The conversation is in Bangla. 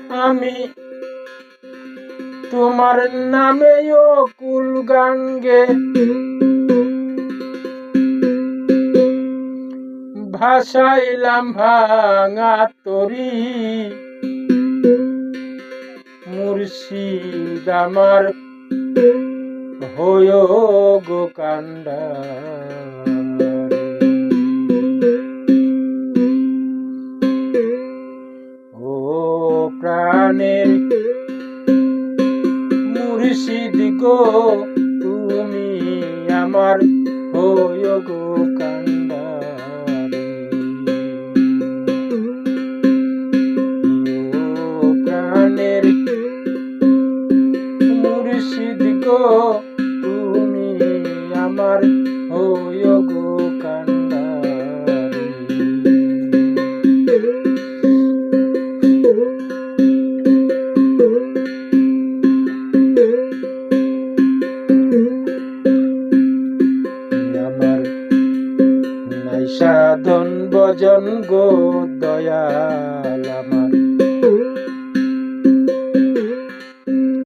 আমি তোমার নামে কুল গান গে ভাসাইলাম ভাঙা তরি মুর্শিদ আমার হয় গো কান্ডারি। ও প্রাণের মুর্শিদ গো তুমি আমার হয় গো কান্ডারি। ও প্রাণের মুর্শিদ গো তুমি আমার হয় গো কান্ডারি। আমার নাই সাধন ভজন গো দয়া